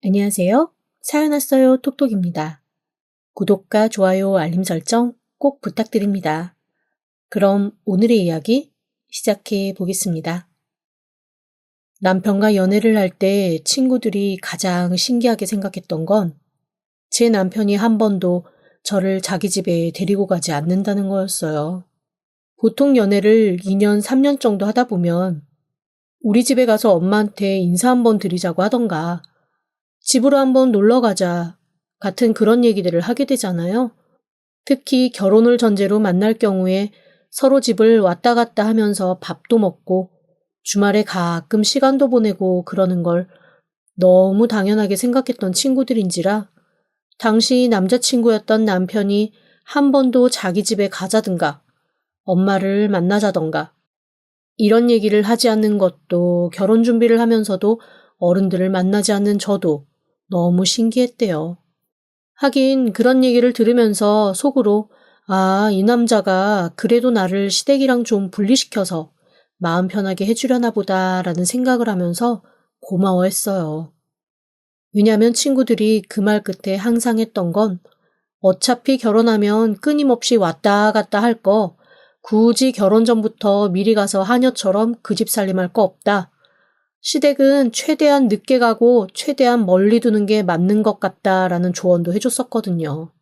안녕하세요. 사연 왔어요 톡톡입니다. 구독과 좋아요, 알림 설정 꼭 부탁드립니다. 그럼 오늘의 이야기 시작해 보겠습니다. 남편과 연애를 할 때 친구들이 가장 신기하게 생각했던 건 제 남편이 한 번도 저를 자기 집에 데리고 가지 않는다는 거였어요. 보통 연애를 2년, 3년 정도 하다 보면 우리 집에 가서 엄마한테 인사 한번 드리자고 하던가 집으로 한번 놀러 가자 같은 그런 얘기들을 하게 되잖아요. 특히 결혼을 전제로 만날 경우에 서로 집을 왔다 갔다 하면서 밥도 먹고 주말에 가끔 시간도 보내고 그러는 걸 너무 당연하게 생각했던 친구들인지라 당시 남자친구였던 남편이 한 번도 자기 집에 가자든가 엄마를 만나자던가 이런 얘기를 하지 않는 것도 결혼 준비를 하면서도 어른들을 만나지 않는 저도 너무 신기했대요. 하긴 그런 얘기를 들으면서 속으로 이 남자가 그래도 나를 시댁이랑 좀 분리시켜서 마음 편하게 해주려나 보다라는 생각을 하면서 고마워했어요. 왜냐하면 친구들이 그 말 끝에 항상 했던 건 어차피 결혼하면 끊임없이 왔다 갔다 할 거 굳이 결혼 전부터 미리 가서 하녀처럼 그 집 살림할 거 없다. 시댁은 최대한 늦게 가고 최대한 멀리 두는 게 맞는 것 같다라는 조언도 해줬었거든요.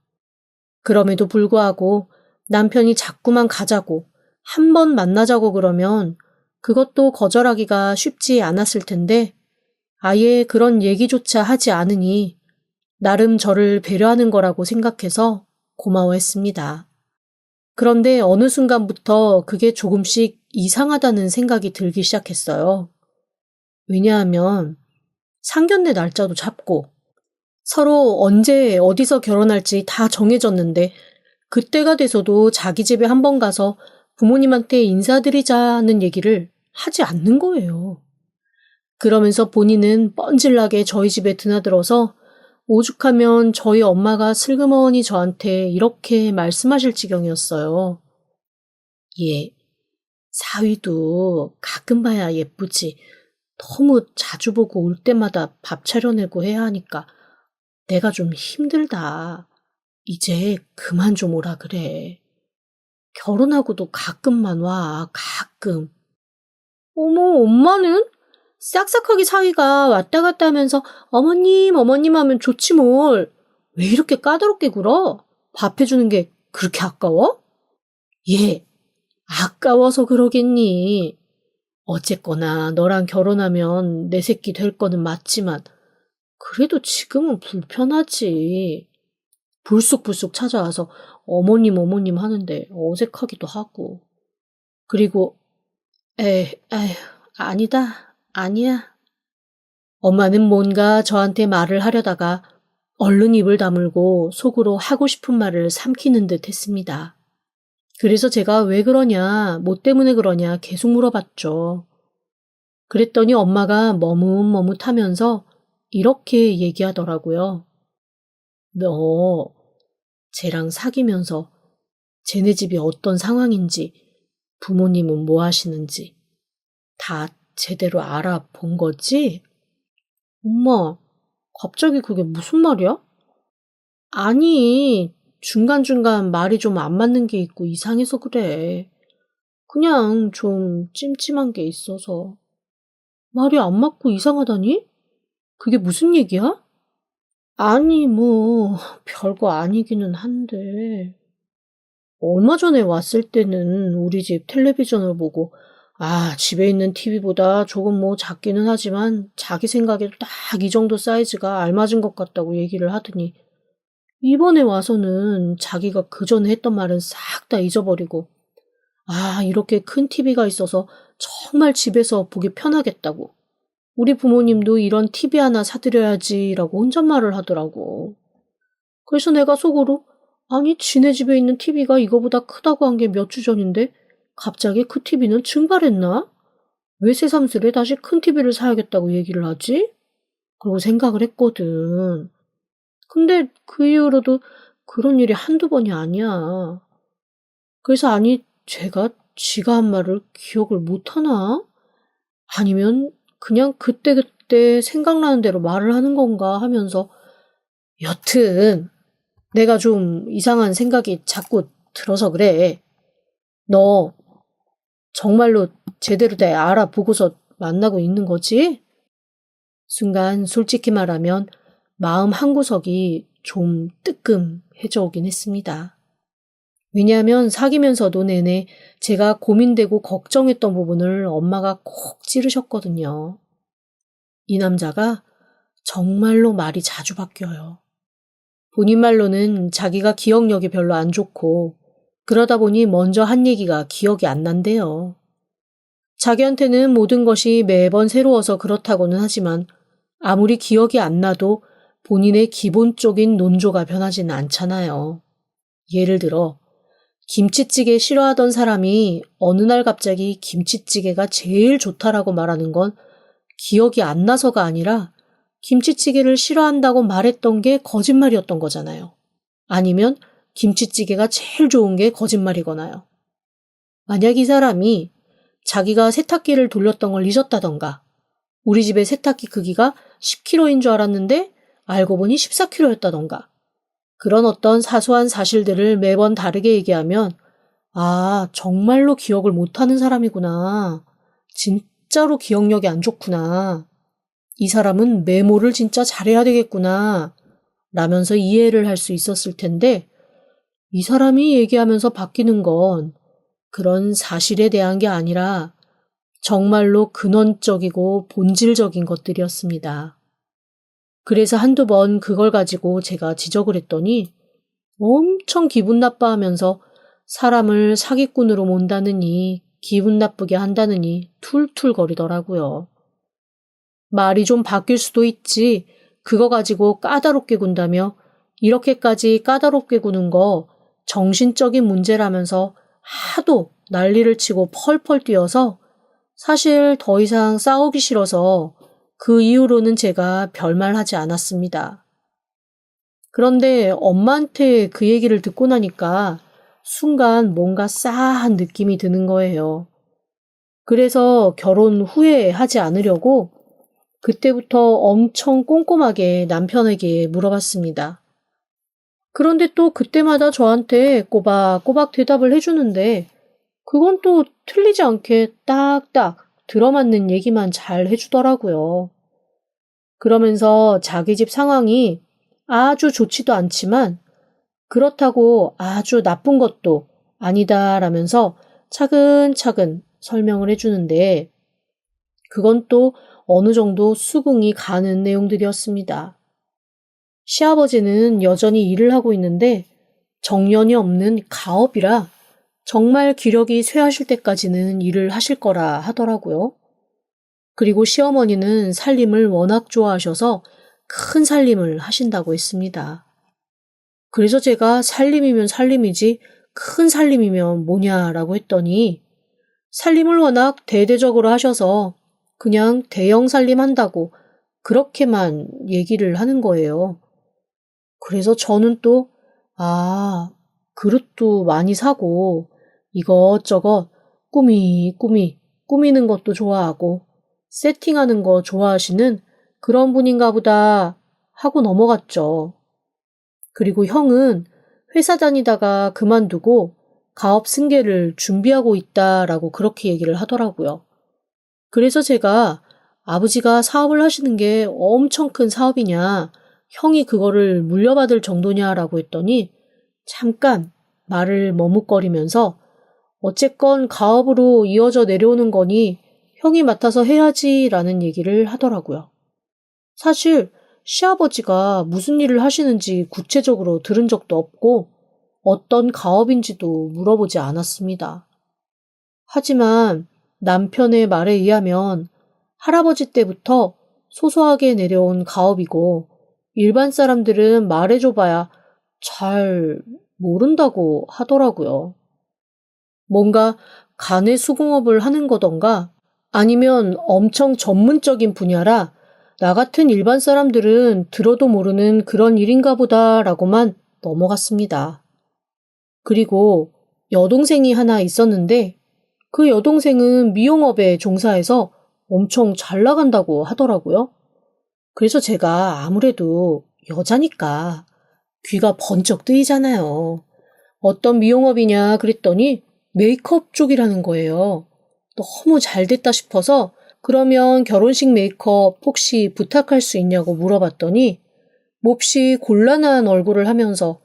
그럼에도 불구하고 남편이 자꾸만 가자고 한 번 만나자고 그러면 그것도 거절하기가 쉽지 않았을 텐데 아예 그런 얘기조차 하지 않으니 나름 저를 배려하는 거라고 생각해서 고마워했습니다. 그런데 어느 순간부터 그게 조금씩 이상하다는 생각이 들기 시작했어요. 왜냐하면 상견례 날짜도 잡고 서로 언제 어디서 결혼할지 다 정해졌는데 그때가 돼서도 자기 집에 한번 가서 부모님한테 인사드리자는 얘기를 하지 않는 거예요. 그러면서 본인은 뻔질나게 저희 집에 드나들어서 오죽하면 저희 엄마가 슬그머니 저한테 이렇게 말씀하실 지경이었어요. 예, 사위도 가끔 봐야 예쁘지. 너무 자주 보고 올 때마다 밥 차려내고 해야 하니까 내가 좀 힘들다. 이제 그만 좀 오라 그래. 결혼하고도 가끔만 와, 가끔. 어머, 엄마는? 싹싹하게 사위가 왔다 갔다 하면서 어머님, 어머님 하면 좋지 뭘. 왜 이렇게 까다롭게 굴어? 밥 해주는 게 그렇게 아까워? 예, 아까워서 그러겠니. 어쨌거나 너랑 결혼하면 내 새끼 될 거는 맞지만 그래도 지금은 불편하지. 불쑥불쑥 찾아와서 어머님 어머님 하는데 어색하기도 하고. 그리고 에휴, 아니다. 아니야. 엄마는 뭔가 저한테 말을 하려다가 얼른 입을 다물고 속으로 하고 싶은 말을 삼키는 듯 했습니다. 그래서 제가 왜 그러냐, 뭐 때문에 그러냐 계속 물어봤죠. 그랬더니 엄마가 머뭇머뭇하면서 이렇게 얘기하더라고요. 너 쟤랑 사귀면서 쟤네 집이 어떤 상황인지 부모님은 뭐 하시는지 다 제대로 알아본 거지? 엄마, 갑자기 그게 무슨 말이야? 아니, 중간중간 말이 좀 안 맞는 게 있고 이상해서 그래. 그냥 좀 찜찜한 게 있어서. 말이 안 맞고 이상하다니? 그게 무슨 얘기야? 아니, 뭐, 별거 아니기는 한데. 얼마 전에 왔을 때는 우리 집 텔레비전을 보고, 집에 있는 TV보다 조금 뭐 작기는 하지만 자기 생각에도 딱 이 정도 사이즈가 알맞은 것 같다고 얘기를 하더니, 이번에 와서는 자기가 그 전에 했던 말은 싹 다 잊어버리고, 이렇게 큰 TV가 있어서 정말 집에서 보기 편하겠다고. 우리 부모님도 이런 TV 하나 사드려야지라고 혼잣말을 하더라고. 그래서 내가 속으로 아니 지네 집에 있는 TV가 이거보다 크다고 한 게 몇 주 전인데 갑자기 그 TV는 증발했나? 왜 새삼스레 다시 큰 TV를 사야겠다고 얘기를 하지? 그러고 생각을 했거든. 근데 그 이후로도 그런 일이 한두 번이 아니야. 그래서 아니 제가 지가 한 말을 기억을 못하나? 아니면 그냥 그때 그때 생각나는 대로 말을 하는 건가 하면서 여튼 내가 좀 이상한 생각이 자꾸 들어서 그래. 너 정말로 제대로 내 알아보고서 만나고 있는 거지? 순간 솔직히 말하면 마음 한구석이 좀 뜨끔해져 오긴 했습니다. 왜냐하면 사귀면서도 내내 제가 고민되고 걱정했던 부분을 엄마가 콕 찌르셨거든요. 이 남자가 정말로 말이 자주 바뀌어요. 본인 말로는 자기가 기억력이 별로 안 좋고 그러다 보니 먼저 한 얘기가 기억이 안 난대요. 자기한테는 모든 것이 매번 새로워서 그렇다고는 하지만 아무리 기억이 안 나도 본인의 기본적인 논조가 변하지는 않잖아요. 예를 들어 김치찌개 싫어하던 사람이 어느 날 갑자기 김치찌개가 제일 좋다라고 말하는 건 기억이 안 나서가 아니라 김치찌개를 싫어한다고 말했던 게 거짓말이었던 거잖아요. 아니면 김치찌개가 제일 좋은 게 거짓말이거나요. 만약 이 사람이 자기가 세탁기를 돌렸던 걸 잊었다던가 우리 집의 세탁기 크기가 10kg인 줄 알았는데 알고 보니 14kg였다던가 그런 어떤 사소한 사실들을 매번 다르게 얘기하면 아, 정말로 기억을 못하는 사람이구나. 진짜로 기억력이 안 좋구나. 이 사람은 메모를 진짜 잘해야 되겠구나. 라면서 이해를 할 수 있었을 텐데 이 사람이 얘기하면서 바뀌는 건 그런 사실에 대한 게 아니라 정말로 근원적이고 본질적인 것들이었습니다. 그래서 한두 번 그걸 가지고 제가 지적을 했더니 엄청 기분 나빠하면서 사람을 사기꾼으로 몬다느니 기분 나쁘게 한다느니 툴툴거리더라고요. 말이 좀 바뀔 수도 있지 그거 가지고 까다롭게 군다며 이렇게까지 까다롭게 구는 거 정신적인 문제라면서 하도 난리를 치고 펄펄 뛰어서 사실 더 이상 싸우기 싫어서 그 이후로는 제가 별말 하지 않았습니다. 그런데 엄마한테 그 얘기를 듣고 나니까 순간 뭔가 싸한 느낌이 드는 거예요. 그래서 결혼 후에 하지 않으려고 그때부터 엄청 꼼꼼하게 남편에게 물어봤습니다. 그런데 또 그때마다 저한테 꼬박꼬박 대답을 해주는데 그건 또 틀리지 않게 딱딱 들어맞는 얘기만 잘 해주더라고요. 그러면서 자기 집 상황이 아주 좋지도 않지만 그렇다고 아주 나쁜 것도 아니다라면서 차근차근 설명을 해주는데 그건 또 어느 정도 수긍이 가는 내용들이었습니다. 시아버지는 여전히 일을 하고 있는데 정년이 없는 가업이라 정말 기력이 쇠하실 때까지는 일을 하실 거라 하더라고요. 그리고 시어머니는 살림을 워낙 좋아하셔서 큰 살림을 하신다고 했습니다. 그래서 제가 살림이면 살림이지 큰 살림이면 뭐냐라고 했더니 살림을 워낙 대대적으로 하셔서 그냥 대형 살림 한다고 그렇게만 얘기를 하는 거예요. 그래서 저는 또 그릇도 많이 사고 이것저것 꾸미는 것도 좋아하고 세팅하는 거 좋아하시는 그런 분인가 보다 하고 넘어갔죠. 그리고 형은 회사 다니다가 그만두고 가업 승계를 준비하고 있다라고 그렇게 얘기를 하더라고요. 그래서 제가 아버지가 사업을 하시는 게 엄청 큰 사업이냐, 형이 그거를 물려받을 정도냐라고 했더니 잠깐 말을 머뭇거리면서 어쨌건 가업으로 이어져 내려오는 거니 형이 맡아서 해야지라는 얘기를 하더라고요. 사실 시아버지가 무슨 일을 하시는지 구체적으로 들은 적도 없고 어떤 가업인지도 물어보지 않았습니다. 하지만 남편의 말에 의하면 할아버지 때부터 소소하게 내려온 가업이고 일반 사람들은 말해줘봐야 잘 모른다고 하더라고요. 뭔가 간의 수공업을 하는 거던가 아니면 엄청 전문적인 분야라 나 같은 일반 사람들은 들어도 모르는 그런 일인가 보다라고만 넘어갔습니다. 그리고 여동생이 하나 있었는데 그 여동생은 미용업에 종사해서 엄청 잘 나간다고 하더라고요. 그래서 제가 아무래도 여자니까 귀가 번쩍 뜨이잖아요. 어떤 미용업이냐 그랬더니 메이크업 쪽이라는 거예요. 너무 잘 됐다 싶어서 그러면 결혼식 메이크업 혹시 부탁할 수 있냐고 물어봤더니 몹시 곤란한 얼굴을 하면서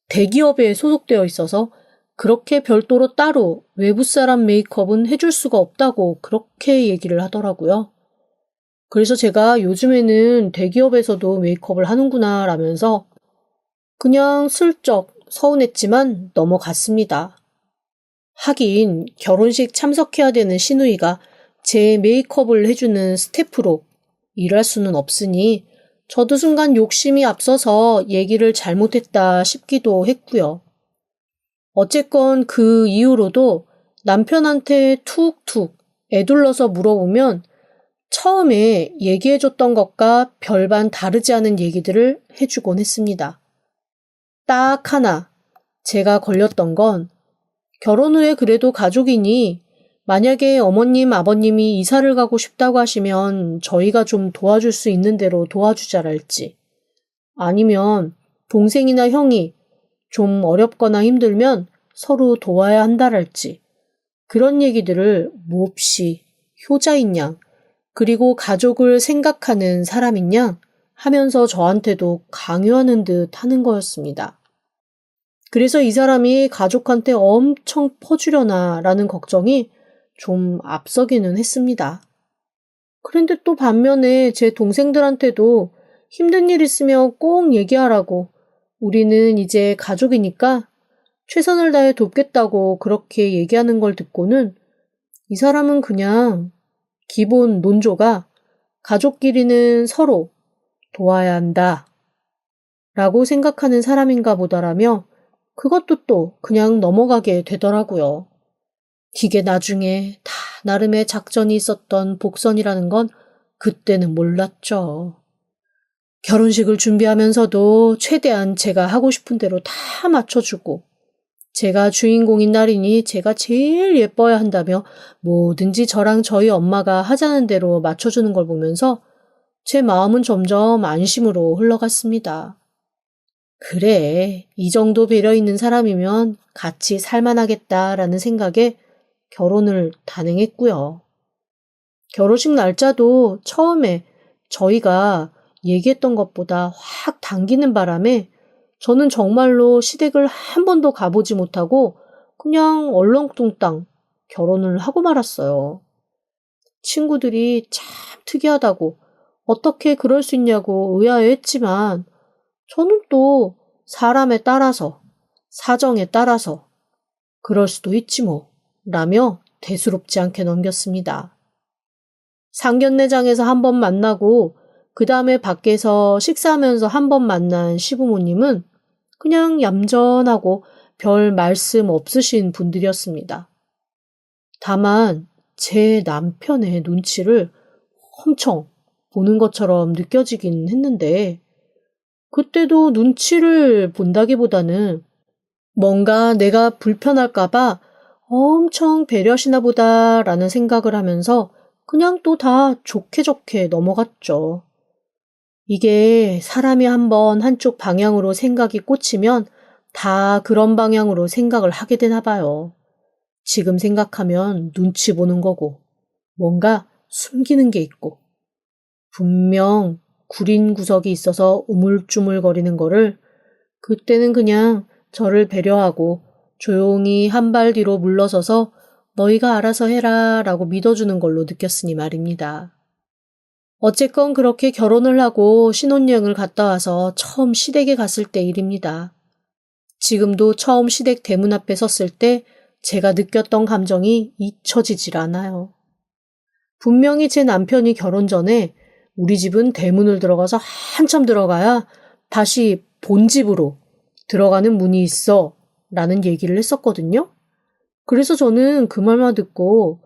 대기업에 소속되어 있어서 그렇게 별도로 따로 외부 사람 메이크업은 해줄 수가 없다고 그렇게 얘기를 하더라고요. 그래서 제가 요즘에는 대기업에서도 메이크업을 하는구나 라면서 그냥 슬쩍 서운했지만 넘어갔습니다. 하긴 결혼식 참석해야 되는 시누이가 제 메이크업을 해주는 스태프로 일할 수는 없으니 저도 순간 욕심이 앞서서 얘기를 잘못했다 싶기도 했고요. 어쨌건 그 이후로도 남편한테 툭툭 애둘러서 물어보면 처음에 얘기해줬던 것과 별반 다르지 않은 얘기들을 해주곤 했습니다. 딱 하나 제가 걸렸던 건 결혼 후에 그래도 가족이니 만약에 어머님, 아버님이 이사를 가고 싶다고 하시면 저희가 좀 도와줄 수 있는 대로 도와주자랄지 아니면 동생이나 형이 좀 어렵거나 힘들면 서로 도와야 한다랄지 그런 얘기들을 몹시 효자인 양 그리고 가족을 생각하는 사람인 양 하면서 저한테도 강요하는 듯 하는 거였습니다. 그래서 이 사람이 가족한테 엄청 퍼주려나 라는 걱정이 좀 앞서기는 했습니다. 그런데 또 반면에 제 동생들한테도 힘든 일 있으면 꼭 얘기하라고 우리는 이제 가족이니까 최선을 다해 돕겠다고 그렇게 얘기하는 걸 듣고는 이 사람은 그냥 기본 논조가 가족끼리는 서로 도와야 한다 라고 생각하는 사람인가 보다라며 그것도 또 그냥 넘어가게 되더라고요. 이게 나중에 다 나름의 작전이 있었던 복선이라는 건 그때는 몰랐죠. 결혼식을 준비하면서도 최대한 제가 하고 싶은 대로 다 맞춰주고 제가 주인공인 날이니 제가 제일 예뻐야 한다며 뭐든지 저랑 저희 엄마가 하자는 대로 맞춰주는 걸 보면서 제 마음은 점점 안심으로 흘러갔습니다. 그래, 이 정도 배려 있는 사람이면 같이 살만하겠다라는 생각에 결혼을 단행했고요. 결혼식 날짜도 처음에 저희가 얘기했던 것보다 확 당기는 바람에 저는 정말로 시댁을 한 번도 가보지 못하고 그냥 얼렁뚱땅 결혼을 하고 말았어요. 친구들이 참 특이하다고 어떻게 그럴 수 있냐고 의아해했지만 저는 또 사람에 따라서 사정에 따라서 그럴 수도 있지 뭐 라며 대수롭지 않게 넘겼습니다. 상견례장에서 한 번 만나고 그 다음에 밖에서 식사하면서 한 번 만난 시부모님은 그냥 얌전하고 별 말씀 없으신 분들이었습니다. 다만 제 남편의 눈치를 엄청 보는 것처럼 느껴지긴 했는데 그때도 눈치를 본다기보다는 뭔가 내가 불편할까봐 엄청 배려하시나 보다라는 생각을 하면서 그냥 또 다 좋게 좋게 넘어갔죠. 이게 사람이 한번 한쪽 방향으로 생각이 꽂히면 다 그런 방향으로 생각을 하게 되나 봐요. 지금 생각하면 눈치 보는 거고 뭔가 숨기는 게 있고 분명 구린 구석이 있어서 우물쭈물거리는 거를 그때는 그냥 저를 배려하고 조용히 한 발 뒤로 물러서서 너희가 알아서 해라 라고 믿어주는 걸로 느꼈으니 말입니다. 어쨌건 그렇게 결혼을 하고 신혼여행을 갔다 와서 처음 시댁에 갔을 때 일입니다. 지금도 처음 시댁 대문 앞에 섰을 때 제가 느꼈던 감정이 잊혀지질 않아요. 분명히 제 남편이 결혼 전에 우리 집은 대문을 들어가서 한참 들어가야 다시 본집으로 들어가는 문이 있어 라는 얘기를 했었거든요. 그래서 저는 그 말만 듣고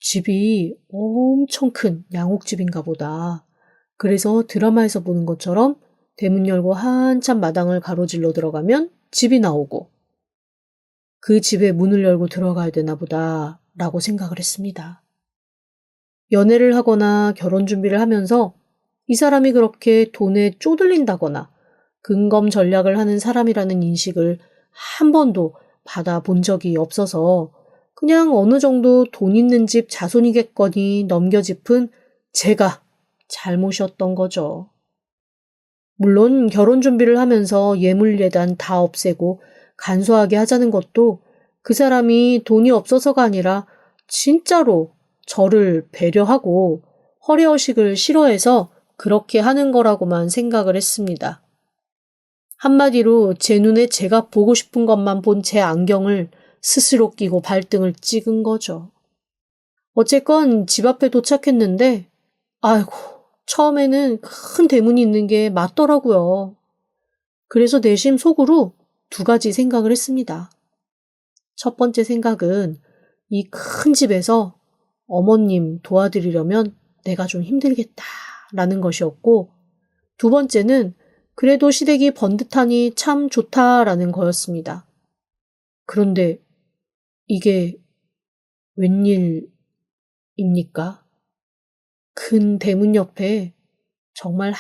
집이 엄청 큰 양옥집인가 보다. 그래서 드라마에서 보는 것처럼 대문 열고 한참 마당을 가로질러 들어가면 집이 나오고 그 집에 문을 열고 들어가야 되나 보다 라고 생각을 했습니다. 연애를 하거나 결혼 준비를 하면서 이 사람이 그렇게 돈에 쪼들린다거나 근검 전략을 하는 사람이라는 인식을 한 번도 받아본 적이 없어서 그냥 어느 정도 돈 있는 집 자손이겠거니 넘겨짚은 제가 잘못이었던 거죠. 물론 결혼 준비를 하면서 예물예단 다 없애고 간소하게 하자는 것도 그 사람이 돈이 없어서가 아니라 진짜로 저를 배려하고 허례허식을 싫어해서 그렇게 하는 거라고만 생각을 했습니다. 한마디로 제 눈에 제가 보고 싶은 것만 본 제 안경을 스스로 끼고 발등을 찍은 거죠. 어쨌건 집 앞에 도착했는데 아이고 처음에는 큰 대문이 있는 게 맞더라고요. 그래서 내심 속으로 두 가지 생각을 했습니다. 첫 번째 생각은 이 큰 집에서 어머님 도와드리려면 내가 좀 힘들겠다라는 것이었고 두 번째는 그래도 시댁이 번듯하니 참 좋다라는 거였습니다. 그런데 이게 웬일입니까? 큰 대문 옆에 정말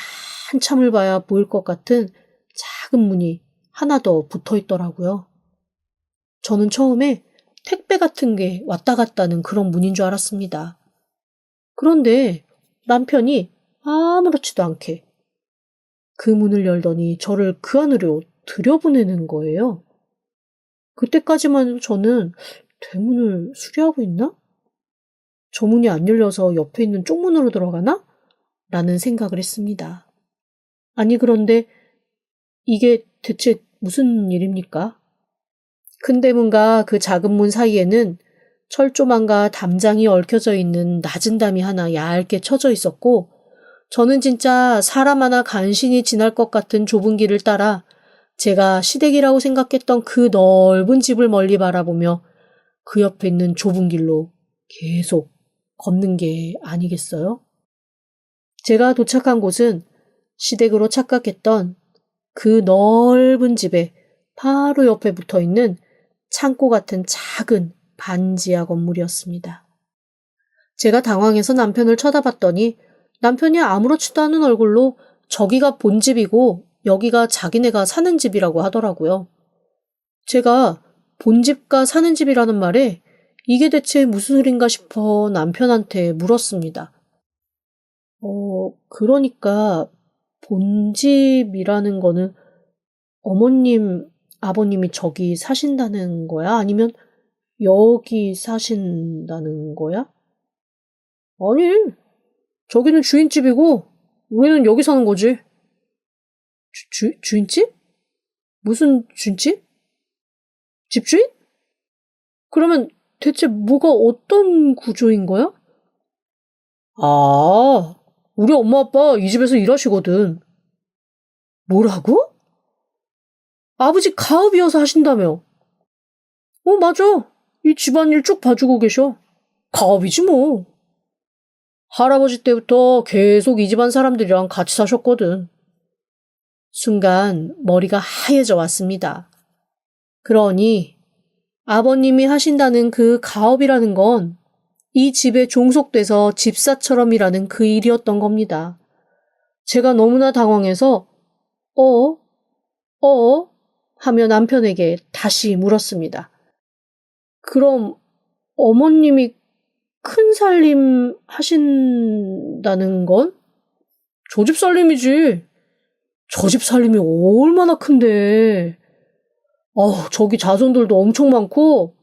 한참을 봐야 보일 것 같은 작은 문이 하나 더 붙어 있더라고요. 저는 처음에 택배 같은 게 왔다 갔다는 그런 문인 줄 알았습니다. 그런데 남편이 아무렇지도 않게 그 문을 열더니 저를 그 안으로 들여보내는 거예요. 그때까지만 해도 저는 대문을 수리하고 있나? 저 문이 안 열려서 옆에 있는 쪽문으로 들어가나? 라는 생각을 했습니다. 아니 그런데 이게 대체 무슨 일입니까? 큰 대문과 그 작은 문 사이에는 철조망과 담장이 얽혀져 있는 낮은 담이 하나 얇게 쳐져 있었고 저는 진짜 사람 하나 간신히 지날 것 같은 좁은 길을 따라 제가 시댁이라고 생각했던 그 넓은 집을 멀리 바라보며 그 옆에 있는 좁은 길로 계속 걷는 게 아니겠어요? 제가 도착한 곳은 시댁으로 착각했던 그 넓은 집에 바로 옆에 붙어 있는 창고 같은 작은 반지하 건물이었습니다. 제가 당황해서 남편을 쳐다봤더니 남편이 아무렇지도 않은 얼굴로 저기가 본집이고 여기가 자기네가 사는 집이라고 하더라고요. 제가 본집과 사는 집이라는 말에 이게 대체 무슨 소린가 싶어 남편한테 물었습니다. 그러니까 본집이라는 거는 어머님, 아버님이 저기 사신다는 거야? 아니면 여기 사신다는 거야? 아니, 저기는 주인집이고 우리는 여기 사는 거지. 주인집? 무슨 주인집? 집주인? 그러면 대체 뭐가 어떤 구조인 거야? 아, 우리 엄마 아빠 이 집에서 일하시거든. 뭐라고? 아버지 가업이어서 하신다며. 맞아. 이 집안일 쭉 봐주고 계셔. 가업이지 뭐. 할아버지 때부터 계속 이 집안 사람들이랑 같이 사셨거든. 순간 머리가 하얘져 왔습니다. 그러니 아버님이 하신다는 그 가업이라는 건 이 집에 종속돼서 집사처럼 일하는 그 일이었던 겁니다. 제가 너무나 당황해서 하며 남편에게 다시 물었습니다. 그럼 어머님이 큰 살림 하신다는 건? 저 집 살림이지. 저 집 살림이 얼마나 큰데. 저기 자손들도 엄청 많고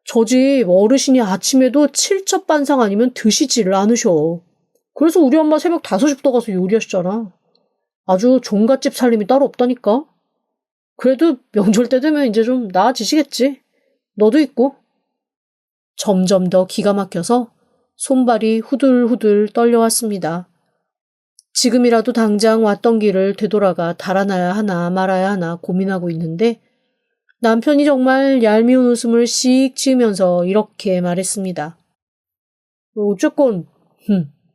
저 집 어르신이 아침에도 칠첩반상 아니면 드시지를 않으셔. 그래서 우리 엄마 새벽 5시부터 가서 요리하시잖아. 아주 종갓집 살림이 따로 없다니까. 그래도 명절 때 되면 이제 좀 나아지시겠지. 너도 있고. 점점 더 기가 막혀서 손발이 후들후들 떨려왔습니다. 지금이라도 당장 왔던 길을 되돌아가 달아나야 하나 말아야 하나 고민하고 있는데 남편이 정말 얄미운 웃음을 씩 지으면서 이렇게 말했습니다. 어쨌건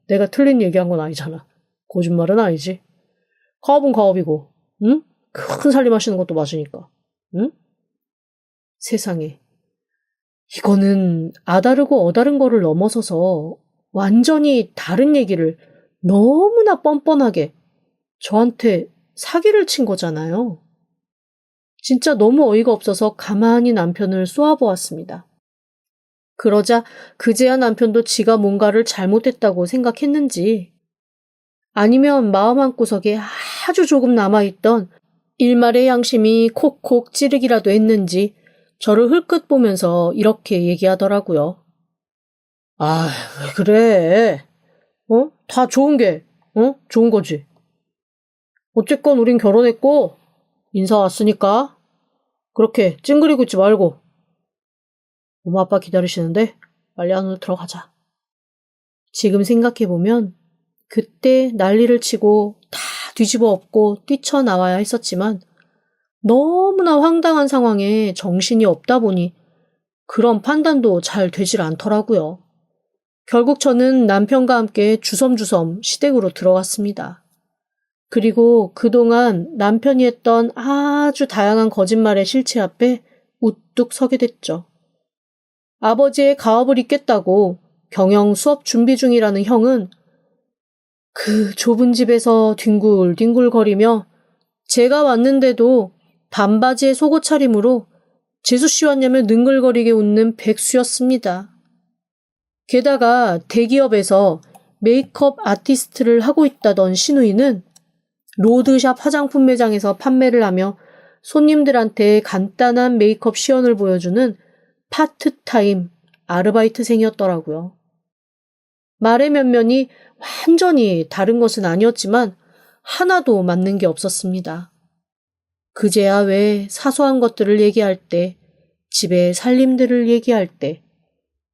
내가 틀린 얘기한 건 아니잖아. 거짓말은 아니지. 가업은 가업이고 응? 큰 살림하시는 것도 맞으니까. 응? 세상에. 이거는 아다르고 어다른 거를 넘어서서 완전히 다른 얘기를 너무나 뻔뻔하게 저한테 사기를 친 거잖아요. 진짜 너무 어이가 없어서 가만히 남편을 쏘아보았습니다. 그러자 그제야 남편도 지가 뭔가를 잘못했다고 생각했는지 아니면 마음 한구석에 아주 조금 남아있던 일말의 양심이 콕콕 찌르기라도 했는지 저를 흘끗 보면서 이렇게 얘기하더라고요. 아, 왜 그래? 다 좋은 게, 좋은 거지. 어쨌건 우린 결혼했고 인사 왔으니까 그렇게 찡그리고 있지 말고. 엄마 아빠 기다리시는데 빨리 안으로 들어가자. 지금 생각해보면 그때 난리를 치고 다 뒤집어 엎고 뛰쳐나와야 했었지만 너무나 황당한 상황에 정신이 없다 보니 그런 판단도 잘 되질 않더라고요. 결국 저는 남편과 함께 주섬주섬 시댁으로 들어갔습니다. 그리고 그동안 남편이 했던 아주 다양한 거짓말의 실체 앞에 우뚝 서게 됐죠. 아버지의 가업을 잇겠다고 경영 수업 준비 중이라는 형은 그 좁은 집에서 뒹굴뒹굴거리며 제가 왔는데도 반바지에 속옷 차림으로 재수씨 왔냐며 능글거리게 웃는 백수였습니다. 게다가 대기업에서 메이크업 아티스트를 하고 있다던 시누이는 로드샵 화장품 매장에서 판매를 하며 손님들한테 간단한 메이크업 시연을 보여주는 파트타임 아르바이트생이었더라고요. 말의 면면이 완전히 다른 것은 아니었지만 하나도 맞는 게 없었습니다. 그제야 왜 사소한 것들을 얘기할 때, 집의 살림들을 얘기할 때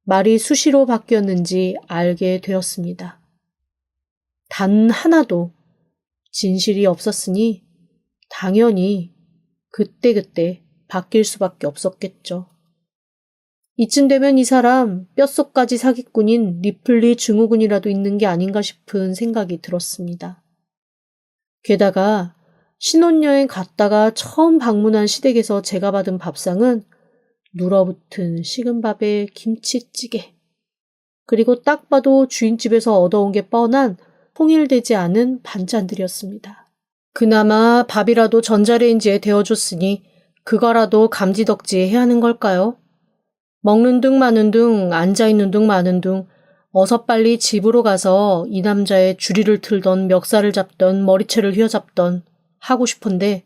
말이 수시로 바뀌었는지 알게 되었습니다. 단 하나도 진실이 없었으니 당연히 그때그때 바뀔 수밖에 없었겠죠. 이쯤 되면 이 사람 뼛속까지 사기꾼인 리플리 증후군이라도 있는 게 아닌가 싶은 생각이 들었습니다. 게다가 신혼여행 갔다가 처음 방문한 시댁에서 제가 받은 밥상은 눌어붙은 식은 밥에 김치찌개, 그리고 딱 봐도 주인집에서 얻어온 게 뻔한 통일되지 않은 반찬들이었습니다. 그나마 밥이라도 전자레인지에 데워줬으니 그거라도 감지덕지 해야 하는 걸까요? 먹는 둥 마는 둥 앉아있는 둥 마는 둥 어서 빨리 집으로 가서 이 남자의 주리를 틀던 멱살을 잡던 머리채를 휘어잡던 하고 싶은데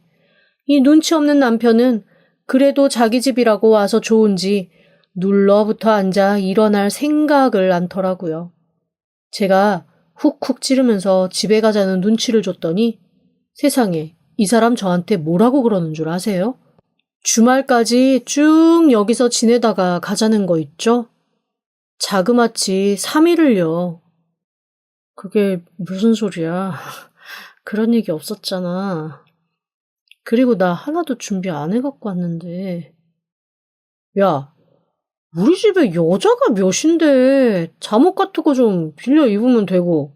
이 눈치 없는 남편은 그래도 자기 집이라고 와서 좋은지 눌러붙어 앉아 일어날 생각을 않더라고요. 제가 훅훅 찌르면서 집에 가자는 눈치를 줬더니 세상에 이 사람 저한테 뭐라고 그러는 줄 아세요? 주말까지 쭉 여기서 지내다가 가자는 거 있죠? 자그마치 3일을요. 그게 무슨 소리야. 그런 얘기 없었잖아. 그리고 나 하나도 준비 안 해갖고 왔는데. 야, 우리 집에 여자가 몇인데 잠옷 같은 거 좀 빌려 입으면 되고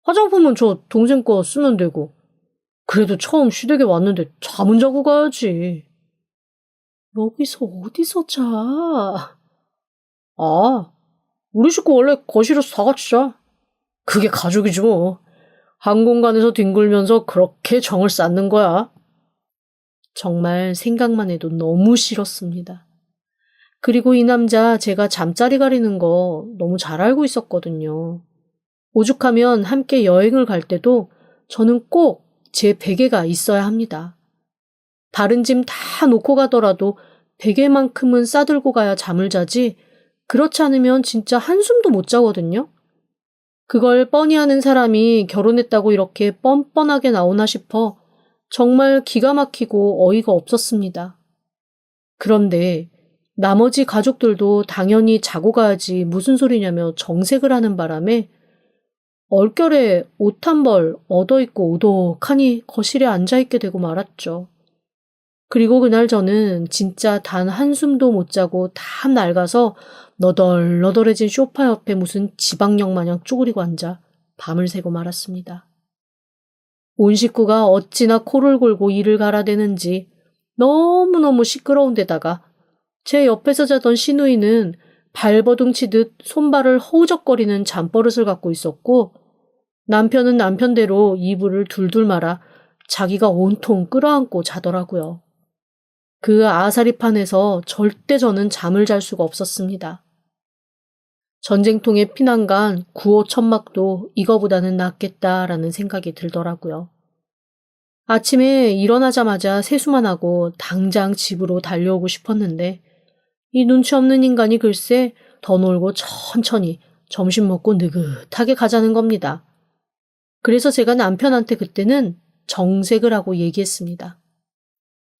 화장품은 저 동생 거 쓰면 되고 그래도 처음 시댁에 왔는데 잠은 자고 가야지. 여기서 어디서 자? 아, 우리 식구 원래 거실에서 다 같이 자. 그게 가족이지 뭐. 한 공간에서 뒹굴면서 그렇게 정을 쌓는 거야. 정말 생각만 해도 너무 싫었습니다. 그리고 이 남자 제가 잠자리 가리는 거 너무 잘 알고 있었거든요. 오죽하면 함께 여행을 갈 때도 저는 꼭 제 베개가 있어야 합니다. 다른 짐 다 놓고 가더라도 베개만큼은 싸들고 가야 잠을 자지 그렇지 않으면 진짜 한숨도 못 자거든요. 그걸 뻔히 아는 사람이 결혼했다고 이렇게 뻔뻔하게 나오나 싶어 정말 기가 막히고 어이가 없었습니다. 그런데 나머지 가족들도 당연히 자고 가야지 무슨 소리냐며 정색을 하는 바람에 얼결에 옷 한 벌 얻어입고 오독하니 거실에 앉아있게 되고 말았죠. 그리고 그날 저는 진짜 단 한숨도 못 자고 다 낡아서 너덜너덜해진 소파 옆에 무슨 지방령 마냥 쪼그리고 앉아 밤을 새고 말았습니다. 온 식구가 어찌나 코를 골고 이를 갈아대는지 너무너무 시끄러운 데다가 제 옆에서 자던 시누이는 발버둥 치듯 손발을 허우적거리는 잠버릇을 갖고 있었고 남편은 남편대로 이불을 둘둘 말아 자기가 온통 끌어안고 자더라고요. 그 아사리판에서 절대 저는 잠을 잘 수가 없었습니다. 전쟁통에 피난간 구호 천막도 이거보다는 낫겠다라는 생각이 들더라고요. 아침에 일어나자마자 세수만 하고 당장 집으로 달려오고 싶었는데 이 눈치 없는 인간이 글쎄 더 놀고 천천히 점심 먹고 느긋하게 가자는 겁니다. 그래서 제가 남편한테 그때는 정색을 하고 얘기했습니다.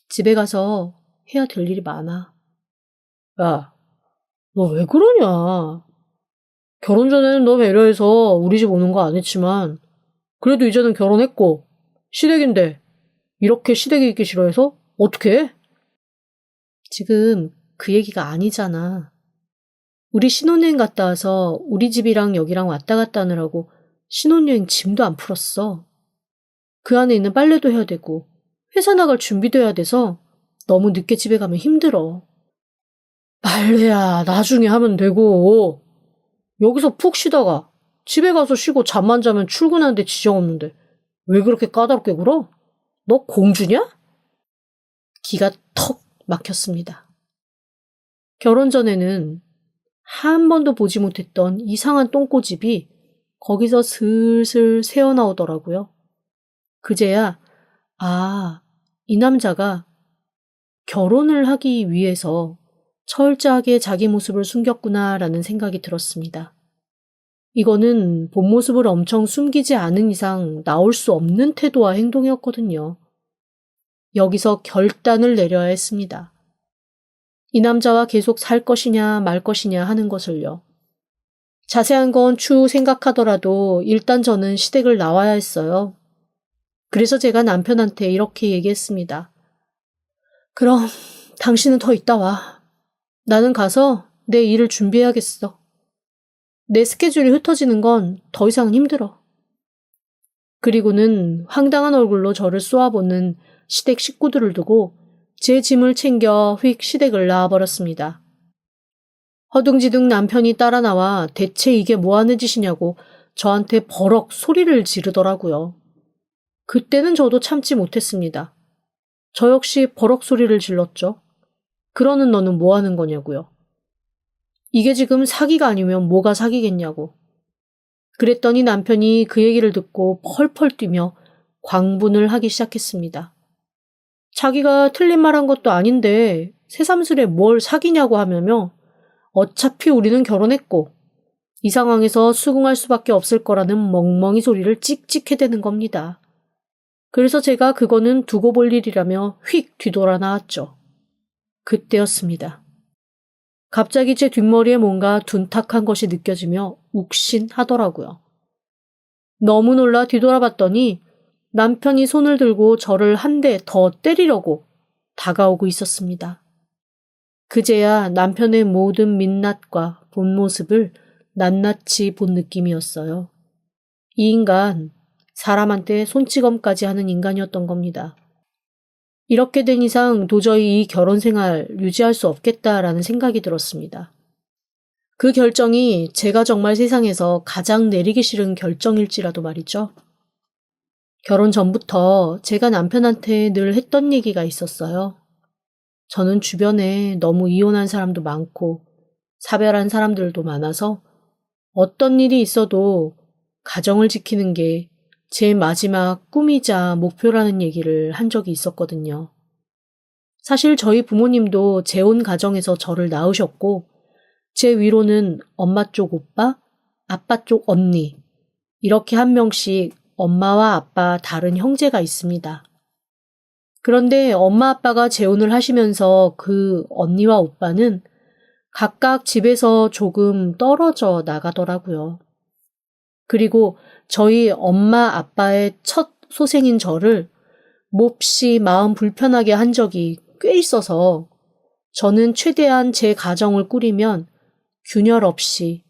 집에 가서 해야 될 일이 많아. 야, 너 왜 그러냐? 결혼 전에는 너 배려해서 우리 집 오는 거 안 했지만 그래도 이제는 결혼했고 시댁인데 이렇게 시댁에 있기 싫어해서 어떡해? 지금 그 얘기가 아니잖아. 우리 신혼여행 갔다 와서 우리 집이랑 여기랑 왔다 갔다 하느라고 신혼여행 짐도 안 풀었어. 그 안에 있는 빨래도 해야 되고 회사 나갈 준비도 해야 돼서 너무 늦게 집에 가면 힘들어. 빨래야 나중에 하면 되고 여기서 푹 쉬다가 집에 가서 쉬고 잠만 자면 출근하는데 지장 없는데 왜 그렇게 까다롭게 굴어? 너 공주냐? 기가 턱 막혔습니다. 결혼 전에는 한 번도 보지 못했던 이상한 똥꼬집이 거기서 슬슬 새어나오더라고요. 그제야 이 남자가 결혼을 하기 위해서 철저하게 자기 모습을 숨겼구나라는 생각이 들었습니다. 이거는 본 모습을 엄청 숨기지 않은 이상 나올 수 없는 태도와 행동이었거든요. 여기서 결단을 내려야 했습니다. 이 남자와 계속 살 것이냐 말 것이냐 하는 것을요. 자세한 건 추후 생각하더라도 일단 저는 시댁을 나와야 했어요. 그래서 제가 남편한테 이렇게 얘기했습니다. 그럼 당신은 더 있다 와. 나는 가서 내 일을 준비해야겠어. 내 스케줄이 흩어지는 건 더 이상 힘들어. 그리고는 황당한 얼굴로 저를 쏘아보는 시댁 식구들을 두고 제 짐을 챙겨 휙 시댁을 나와버렸습니다. 허둥지둥 남편이 따라 나와 대체 이게 뭐하는 짓이냐고 저한테 버럭 소리를 지르더라고요. 그때는 저도 참지 못했습니다. 저 역시 버럭 소리를 질렀죠. 그러는 너는 뭐하는 거냐고요. 이게 지금 사기가 아니면 뭐가 사기겠냐고. 그랬더니 남편이 그 얘기를 듣고 펄펄 뛰며 광분을 하기 시작했습니다. 자기가 틀린 말 한 것도 아닌데 새삼스레 뭘 사기냐고 하면요. 어차피 우리는 결혼했고 이 상황에서 수긍할 수밖에 없을 거라는 멍멍이 소리를 찍찍 해대는 겁니다. 그래서 제가 그거는 두고 볼 일이라며 휙 뒤돌아 나왔죠. 그때였습니다. 갑자기 제 뒷머리에 뭔가 둔탁한 것이 느껴지며 욱신하더라고요. 너무 놀라 뒤돌아봤더니 남편이 손을 들고 저를 한 대 더 때리려고 다가오고 있었습니다. 그제야 남편의 모든 민낯과 본 모습을 낱낱이 본 느낌이었어요. 이 인간, 사람한테 손찌검까지 하는 인간이었던 겁니다. 이렇게 된 이상 도저히 이 결혼 생활 유지할 수 없겠다라는 생각이 들었습니다. 그 결정이 제가 정말 세상에서 가장 내리기 싫은 결정일지라도 말이죠. 결혼 전부터 제가 남편한테 늘 했던 얘기가 있었어요. 저는 주변에 너무 이혼한 사람도 많고 사별한 사람들도 많아서 어떤 일이 있어도 가정을 지키는 게 제 마지막 꿈이자 목표라는 얘기를 한 적이 있었거든요. 사실 저희 부모님도 재혼 가정에서 저를 낳으셨고 제 위로는 엄마 쪽 오빠, 아빠 쪽 언니 이렇게 한 명씩 엄마와 아빠 다른 형제가 있습니다. 그런데 엄마 아빠가 재혼을 하시면서 그 언니와 오빠는 각각 집에서 조금 떨어져 나가더라고요. 그리고 저희 엄마 아빠의 첫 소생인 저를 몹시 마음 불편하게 한 적이 꽤 있어서 저는 최대한 제 가정을 꾸리면 균열 없이,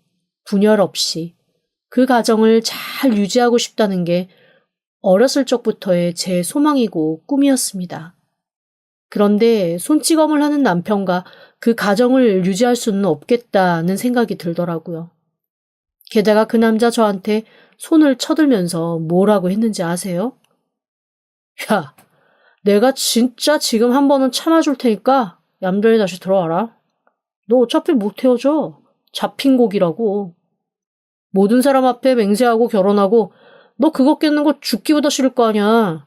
분열 없이 그 가정을 잘 유지하고 싶다는 게 어렸을 적부터의 제 소망이고 꿈이었습니다. 그런데 손찌검을 하는 남편과 그 가정을 유지할 수는 없겠다는 생각이 들더라고요. 게다가 그 남자 저한테 손을 쳐들면서 뭐라고 했는지 아세요? 야, 내가 진짜 지금 한 번은 참아줄 테니까 얌전히 다시 들어와라. 너 어차피 못 헤어져. 잡힌 곡이라고. 모든 사람 앞에 맹세하고 결혼하고 너 그거 깼는 거 죽기보다 싫을 거 아니야.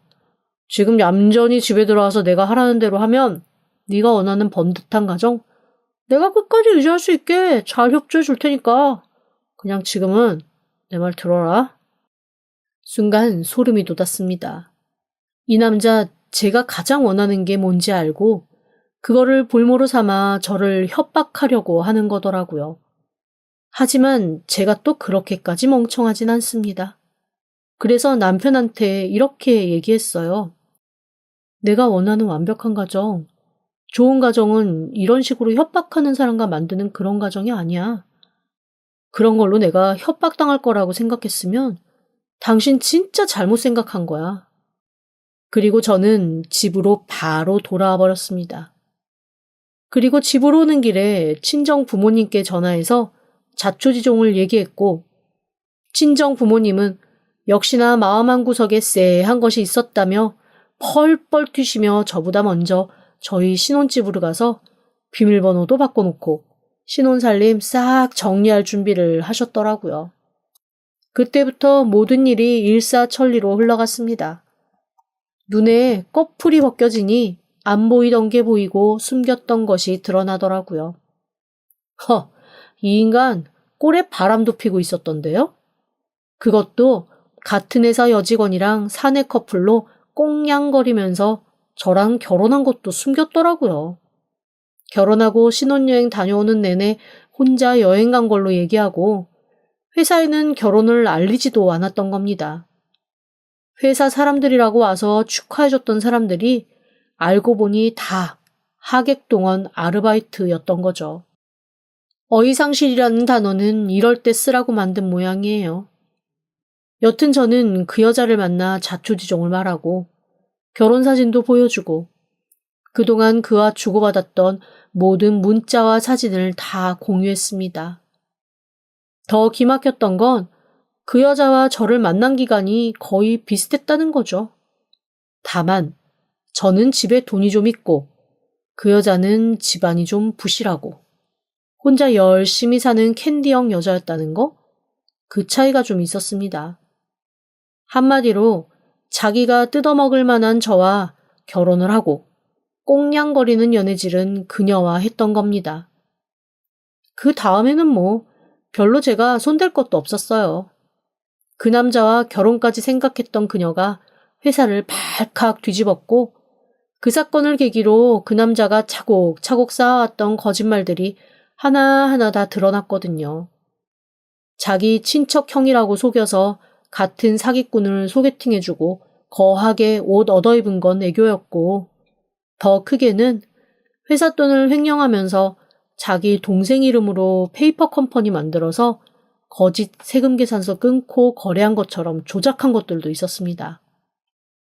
지금 얌전히 집에 들어와서 내가 하라는 대로 하면 네가 원하는 번듯한 가정 내가 끝까지 유지할 수 있게 잘 협조해 줄 테니까 그냥 지금은 내 말 들어라. 순간 소름이 돋았습니다. 이 남자 제가 가장 원하는 게 뭔지 알고 그거를 볼모로 삼아 저를 협박하려고 하는 거더라고요. 하지만 제가 또 그렇게까지 멍청하진 않습니다. 그래서 남편한테 이렇게 얘기했어요. 내가 원하는 완벽한 가정, 좋은 가정은 이런 식으로 협박하는 사람과 만드는 그런 가정이 아니야. 그런 걸로 내가 협박당할 거라고 생각했으면 당신 진짜 잘못 생각한 거야. 그리고 저는 집으로 바로 돌아와 버렸습니다. 그리고 집으로 오는 길에 친정 부모님께 전화해서 자초지종을 얘기했고 친정 부모님은 역시나 마음 한구석에 쎄한 것이 있었다며 펄펄 튀시며 저보다 먼저 저희 신혼집으로 가서 비밀번호도 바꿔놓고 신혼살림 싹 정리할 준비를 하셨더라고요. 그때부터 모든 일이 일사천리로 흘러갔습니다. 눈에 꺼풀이 벗겨지니 안 보이던 게 보이고 숨겼던 것이 드러나더라고요. 이 인간 꼴에 바람도 피고 있었던데요? 그것도 같은 회사 여직원이랑 사내 커플로 꽁냥거리면서 저랑 결혼한 것도 숨겼더라고요. 결혼하고 신혼여행 다녀오는 내내 혼자 여행 간 걸로 얘기하고 회사에는 결혼을 알리지도 않았던 겁니다. 회사 사람들이라고 와서 축하해줬던 사람들이 알고 보니 다 하객동원 아르바이트였던 거죠. 어이상실이라는 단어는 이럴 때 쓰라고 만든 모양이에요. 여튼 저는 그 여자를 만나 자초지종을 말하고 결혼사진도 보여주고 그동안 그와 주고받았던 모든 문자와 사진을 다 공유했습니다. 더 기막혔던 건 그 여자와 저를 만난 기간이 거의 비슷했다는 거죠. 다만 저는 집에 돈이 좀 있고 그 여자는 집안이 좀 부실하고 혼자 열심히 사는 캔디형 여자였다는 거? 그 차이가 좀 있었습니다. 한마디로 자기가 뜯어먹을 만한 저와 결혼을 하고 꽁냥거리는 연애질은 그녀와 했던 겁니다. 그 다음에는 별로 제가 손댈 것도 없었어요. 그 남자와 결혼까지 생각했던 그녀가 회사를 발칵 뒤집었고 그 사건을 계기로 그 남자가 차곡차곡 쌓아왔던 거짓말들이 하나하나 다 드러났거든요. 자기 친척 형이라고 속여서 같은 사기꾼을 소개팅해주고 거하게 옷 얻어입은 건 애교였고 더 크게는 회사 돈을 횡령하면서 자기 동생 이름으로 페이퍼 컴퍼니 만들어서 거짓 세금 계산서 끊고 거래한 것처럼 조작한 것들도 있었습니다.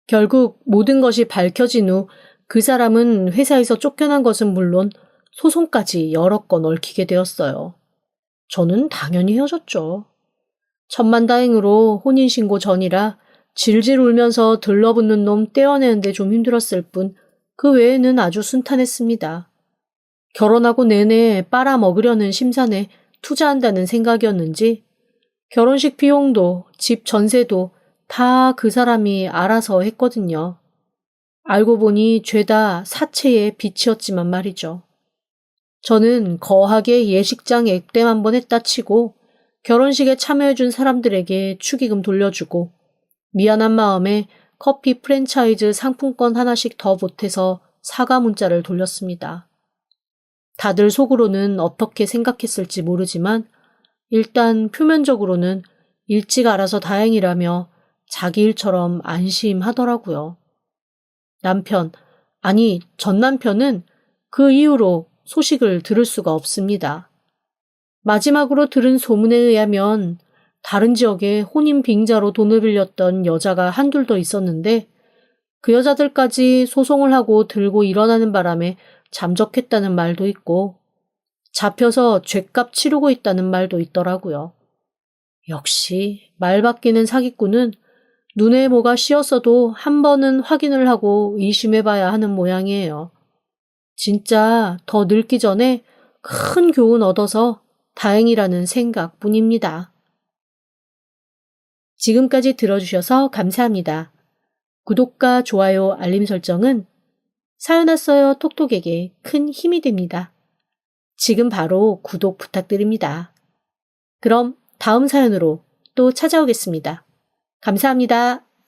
결국 모든 것이 밝혀진 후 그 사람은 회사에서 쫓겨난 것은 물론 소송까지 여러 건 얽히게 되었어요. 저는 당연히 헤어졌죠. 천만다행으로 혼인신고 전이라 질질 울면서 들러붙는 놈 떼어내는데 좀 힘들었을 뿐 그 외에는 아주 순탄했습니다. 결혼하고 내내 빨아먹으려는 심산에 투자한다는 생각이었는지 결혼식 비용도 집 전세도 다 그 사람이 알아서 했거든요. 알고 보니 죄다 사채의 빚이었지만 말이죠. 저는 거하게 예식장 액땜 한번 했다 치고 결혼식에 참여해준 사람들에게 축의금 돌려주고 미안한 마음에 커피 프랜차이즈 상품권 하나씩 더 보태서 사과 문자를 돌렸습니다. 다들 속으로는 어떻게 생각했을지 모르지만 일단 표면적으로는 일찍 알아서 다행이라며 자기 일처럼 안심하더라고요. 전 남편은 그 이후로 소식을 들을 수가 없습니다. 마지막으로 들은 소문에 의하면 다른 지역에 혼인 빙자로 돈을 빌렸던 여자가 한둘 더 있었는데 그 여자들까지 소송을 하고 들고 일어나는 바람에 잠적했다는 말도 있고 잡혀서 죗값 치르고 있다는 말도 있더라고요. 역시 말 바뀌는 사기꾼은 눈에 뭐가 씌었어도 한 번은 확인을 하고 의심해봐야 하는 모양이에요. 진짜 더 늙기 전에 큰 교훈 얻어서 다행이라는 생각뿐입니다. 지금까지 들어주셔서 감사합니다. 구독과 좋아요, 알림 설정은 사연 왔어요 톡톡에게 큰 힘이 됩니다. 지금 바로 구독 부탁드립니다. 그럼 다음 사연으로 또 찾아오겠습니다. 감사합니다.